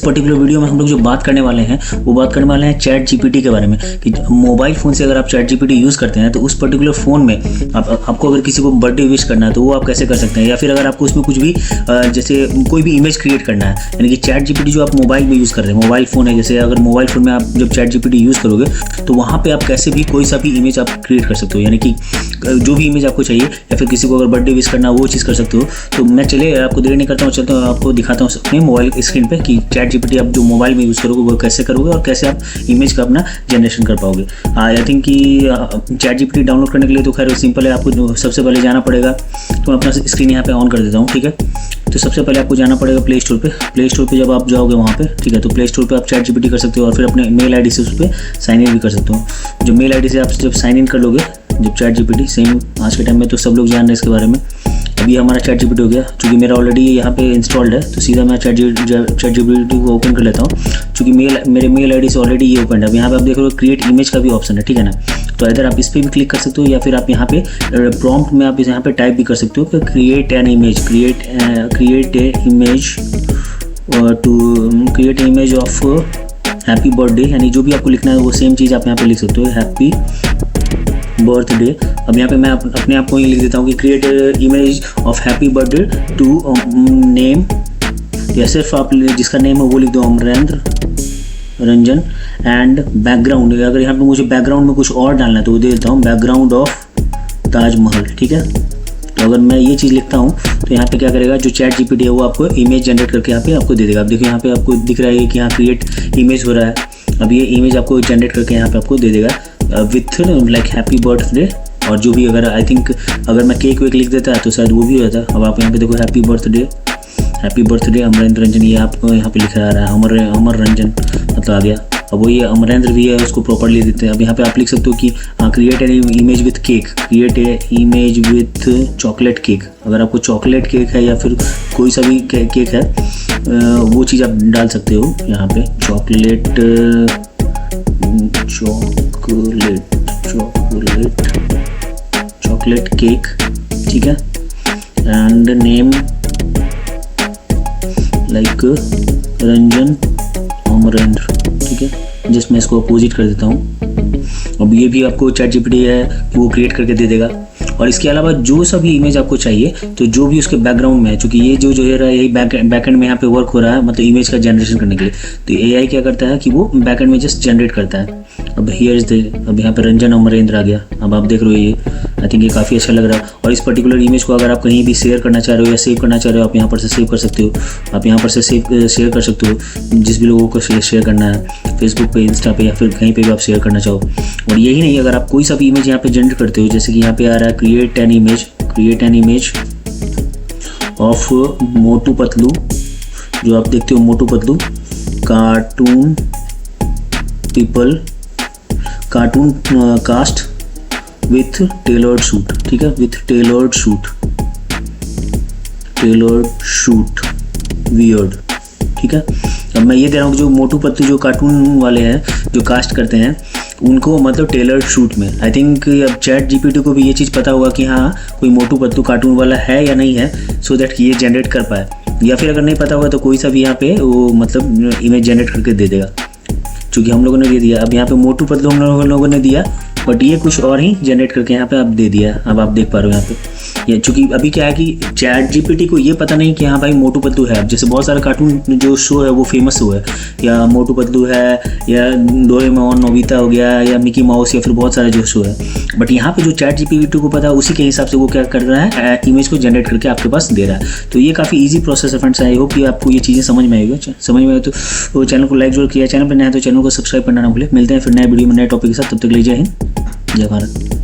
Particular video में हम लोग जो बात करने वाले हैं वो बात करने वाले हैं चैट जीपीटी के बारे में कि मोबाइल फ़ोन से अगर आप चैट जीपीटी यूज़ करते हैं तो उस पर्टिकुलर फ़ोन में आपको अगर किसी को बर्थडे विश करना है तो वो आप कैसे कर सकते हैं, या फिर अगर आपको उसमें कुछ भी जैसे कोई भी इमेज क्रिएट करना है, यानी कि चैट जीपीटी जो आप मोबाइल में यूज़ कर रहे हैं, मोबाइल फ़ोन है, जैसे अगर मोबाइल फ़ोन में आप जब चैट जीपीटी यूज़ करोगे तो वहाँ पे आप कैसे भी कोई सा भी इमेज आप क्रिएट कर सकते हो, यानी कि जो भी इमेज आपको चाहिए, या फिर किसी को अगर बर्थडे विश करना वो चीज़ कर सकते हो। तो मैं चलिए आपको देर नहीं करता हूँ, चलता हूँ आपको दिखाता हूँ अपने मोबाइल स्क्रीन पे कि चैट जीपीटी आप जो मोबाइल में यूज़ करोगे वो कैसे करोगे और कैसे आप इमेज का अपना जनरेशन कर पाओगे। आई थिंक कि चैट जीपीटी डाउनलोड करने के लिए तो खैर सिंपल है, आपको सबसे पहले जाना पड़ेगा। तो मैं अपना स्क्रीन यहाँ पे ऑन कर देता हूँ, ठीक है। तो सबसे पहले आपको जाना पड़ेगा प्ले स्टोर पे। प्ले स्टोर पे जब आप जाओगे वहाँ पे, ठीक है, तो प्ले स्टोर पे आप चैट जीपीटी कर सकते हो और फिर अपने मेल आईडी से उस पर साइन इन भी कर सकते हो। जो मेल आईडी से आप जब साइन इन कर लोगे जब चैट जीपीटी, सेम आज के टाइम में तो सब लोग जान रहे हैं इसके बारे में। अभी हमारा चैट जीपीटी हो गया, चूँकि मेरा ऑलरेडी यहाँ पे इंस्टॉल्ड है तो सीधा मैं चैट जीपीटी को ओपन कर लेता हूँ, चूँकि मेरे मेल आईडी से ऑलरेडी ये ओपन है। अब यहाँ पे आप देख रहे हो क्रिएट इमेज का भी ऑप्शन है, ठीक है ना। तो इधर आप इस पर भी क्लिक कर सकते हो या फिर आप यहाँ पे प्रॉम्प्ट में आप यहाँ पे टाइप भी कर सकते हो कि create an image, create a image to create image of happy birthday, यानी जो भी आपको लिखना है वो सेम चीज़ आप यहाँ पे लिख सकते हो, हैप्पी बर्थडे। अब यहाँ पे मैं अपने आप को ही लिख देता हूँ कि create image of happy birthday to name, या सिर्फ आप जिसका नेम है वो लिख दो अमरेंद्र रंजन, एंड बैकग्राउंड, अगर यहाँ पे मुझे बैकग्राउंड में कुछ और डालना है तो वो दे देता हूँ बैकग्राउंड ऑफ ताजमहल, ठीक है। तो अगर मैं ये चीज़ लिखता हूँ तो यहाँ पे क्या करेगा, जो चैट जीपीटी है वो आपको इमेज जनरेट करके यहाँ पे आपको दे देगा। आप देखिए यहाँ पे आपको दिख रहा है कि यहाँ क्रिएट इमेज हो रहा है। अब ये इमेज आपको जनरेट करके यहाँ पे आपको दे देगा विथ लाइक हैप्पी बर्थडे, और जो भी अगर आई थिंक अगर मैं केक वेक लिख देता है तो शायद वो भी हो जाता है। अब आप यहाँ पे देखो हैप्पी बर्थडे अमरेंद्र रंजन, ये आपको यहाँ पे लिखा आ रहा है अमर रंजन मतलब आ गया। अब वो ये अमरेंद्र भी है, उसको प्रॉपर्ली देते हैं। अब यहाँ पे आप लिख सकते हो कि create an image with cake, create a image with chocolate cake. अगर आपको चॉकलेट केक है या फिर कोई सा भी केक है वो चीज़ आप डाल सकते हो यहाँ पे, चॉकलेट केक, ठीक है, and name like Ranjan Amarendra, ठीक है। जिसमें इसको अपोजिट कर देता हूँ। अब ये भी आपको चैट जीपीटी है वो क्रिएट करके दे देगा। और इसके अलावा जो सभी इमेज आपको चाहिए तो जो भी उसके बैकग्राउंड में है, चूँकि ये जो है रहा है यही बैकएंड में यहाँ पे वर्क हो रहा है, मतलब इमेज का जनरेशन करने के लिए। तो एआई क्या करता है कि वो बैकएंड में जस्ट जनरेट करता है। अब हियर इज द, अब यहाँ पे रंजन अमरेंद्र आ गया। अब आप देख रहे हो ये आई थिंक ये काफ़ी अच्छा लग रहा है। और इस पर्टिकुलर इमेज को अगर आप कहीं भी शेयर करना चाह रहे हो या सेव करना चाह रहे हो, आप यहाँ पर से सेव कर सकते हो। आप यहाँ पर से शेयर कर सकते हो जिस भी लोगों को शेयर करना है, फेसबुक पे, इंस्टा पे, या फिर कहीं पे भी आप शेयर करना चाहो। और यही नहीं, अगर आप कोई सा भी इमेज यहाँ पे जनरेट करते हो, जैसे कि यहाँ पे आ रहा है create an image of Motu Patlu, जो आप देखते हो Motu Patlu cartoon cast with tailored suit, ठीक है, विथ टेलर्ड शूट वियर्ड, ठीक है। अब मैं ये दे रहा हूँ कि जो मोटू पतलू जो कार्टून वाले हैं जो कास्ट करते हैं उनको मतलब टेलर्ड शूट में। आई थिंक अब चैट जीपीटी को भी ये चीज़ पता होगा कि हाँ कोई मोटू पतलू कार्टून वाला है या नहीं है, सो दैट कि ये जनरेट कर पाए। या फिर अगर नहीं पता होगा तो कोई सा भी यहाँ पे वो मतलब इमेज जनरेट करके दे देगा, क्योंकि हम लोगों ने दे दिया। अब यहाँ पे मोटू पतलू हम लोगों ने दिया, बट ये कुछ और ही जनरेट करके यहाँ पे आप दे दिया। अब आप देख पा रहे हो यहाँ पे ये, चूँकि अभी क्या है कि चैट जीपीटी को ये पता नहीं कि हाँ भाई मोटू पतलू है। अब जैसे बहुत सारे कार्टून जो शो है वो फेमस शो है, या मोटू पतलू है, या डोरेमोन, नोबिता हो गया, या मिकी माउस, या फिर बहुत सारे जो शो है। बट यहाँ पे जो चैट जीपीटी को पता है उसी के हिसाब से वो क्या कर रहा है, इमेज को जनरेट करके आपके पास दे रहा है। तो ये काफ़ी ईजी प्रोसेस है फ्रेंड्स। आई होप कि आपको ये चीज़ें समझ में आएगी। तो चैनल को लाइक जरूर किया, चैनल पर नया है तो चैनल को सब्सक्राइब करना ना भूले। मिलते हैं फिर नए वीडियो में नए टॉपिक के साथ, तब तक ले जय हिंद, जय भारत।